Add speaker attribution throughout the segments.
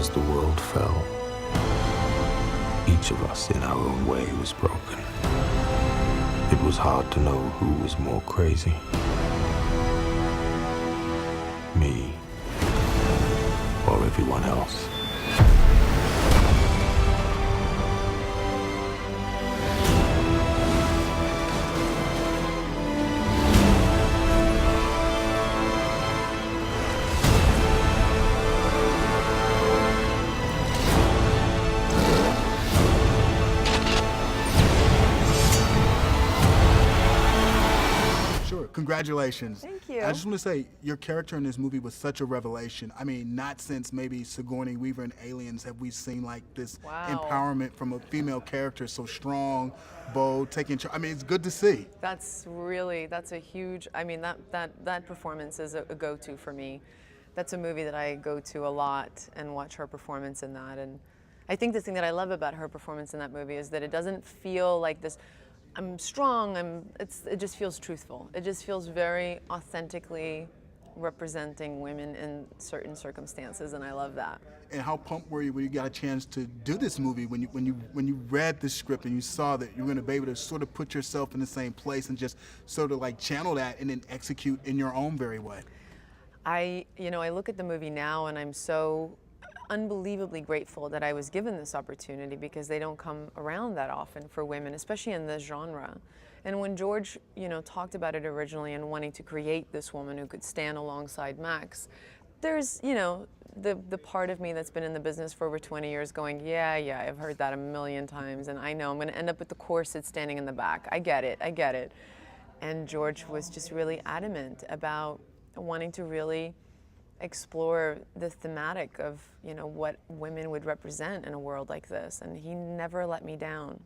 Speaker 1: As the world fell, each of us in our own way was broken. It was hard to know who was more crazy. Me or everyone else.
Speaker 2: Congratulations.
Speaker 3: Thank you.
Speaker 2: I just want to say, your character in this movie was such a revelation. I mean, not since maybe Sigourney Weaver and Aliens have we seen like this empowerment from a female character, so strong, bold, taking charge. I mean, it's good to see.
Speaker 3: That's a huge, I mean, that performance is a go-to for me. That's a movie that I go to a lot and watch her performance in that. And I think the thing that I love about her performance in that movie is that it doesn't feel like this, I'm strong, it just feels truthful. It just feels very authentically representing women in certain circumstances, and I love that.
Speaker 2: And how pumped were you when you got a chance to do this movie, when you read the script and you saw that you were gonna be able to sort of put yourself in the same place and just sort of like channel that and then execute in your own very way?
Speaker 3: I look at the movie now and I'm so unbelievably grateful that I was given this opportunity, because they don't come around that often for women, especially in this genre. And when George, talked about it originally and wanting to create this woman who could stand alongside Max, there's, the part of me that's been in the business for over 20 years going, yeah, I've heard that a million times, and I know I'm gonna end up with the corset standing in the back. I get it. And George was just really adamant about wanting to really explore the thematic of, what women would represent in a world like this, and he never let me down.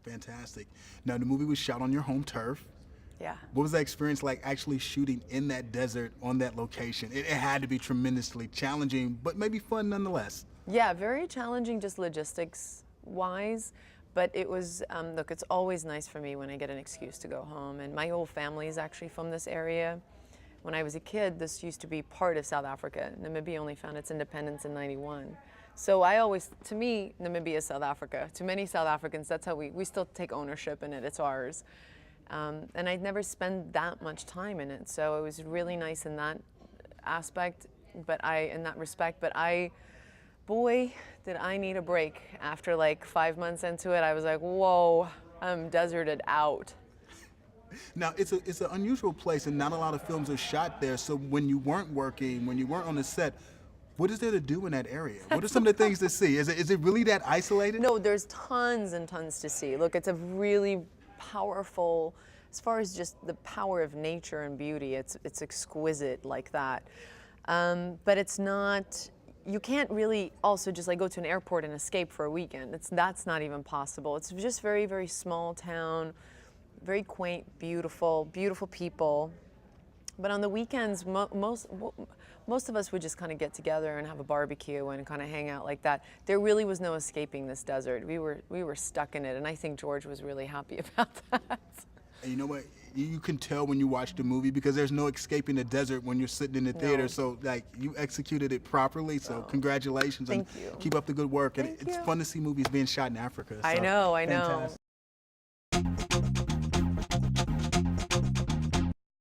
Speaker 2: Fantastic. Now, the movie was shot on your home turf.
Speaker 3: Yeah.
Speaker 2: What was that experience like, actually shooting in that desert on that location? It had to be tremendously challenging, but maybe fun nonetheless.
Speaker 3: Yeah, very challenging just logistics-wise, but it was, look, it's always nice for me when I get an excuse to go home, and my whole family is actually from this area. When I was a kid, this used to be part of South Africa. Namibia only found its independence in '91. So to me, Namibia is South Africa. To many South Africans, that's how we still take ownership in it, it's ours. And I'd never spent that much time in it, so it was really nice in that aspect, in that respect, boy, did I need a break. After like 5 months into it, I was like, whoa, I'm deserted out.
Speaker 2: Now, it's an unusual place, and not a lot of films are shot there, so when you weren't working, when you weren't on the set, what is there to do in that area? What are some of the things to see? Is it really that isolated?
Speaker 3: No, there's tons and tons to see. Look, it's a really powerful, as far as just the power of nature and beauty, it's exquisite like that. But it's not, you can't really also just like go to an airport and escape for a weekend. That's not even possible. It's just very, very small town, very quaint, beautiful, beautiful people. But on the weekends, most of us would just kind of get together and have a barbecue and kind of hang out like that. There really was no escaping this desert. We were stuck in it, and I think George was really happy about that.
Speaker 2: And you know what? You can tell when you watch the movie because there's no escaping the desert when you're sitting in the theater. So like you executed it properly. So congratulations.
Speaker 3: Thank
Speaker 2: and
Speaker 3: you.
Speaker 2: Keep up the good work.
Speaker 3: Thank
Speaker 2: and it's
Speaker 3: you.
Speaker 2: fun to see movies being shot in Africa. So
Speaker 3: I know.
Speaker 2: fantastic.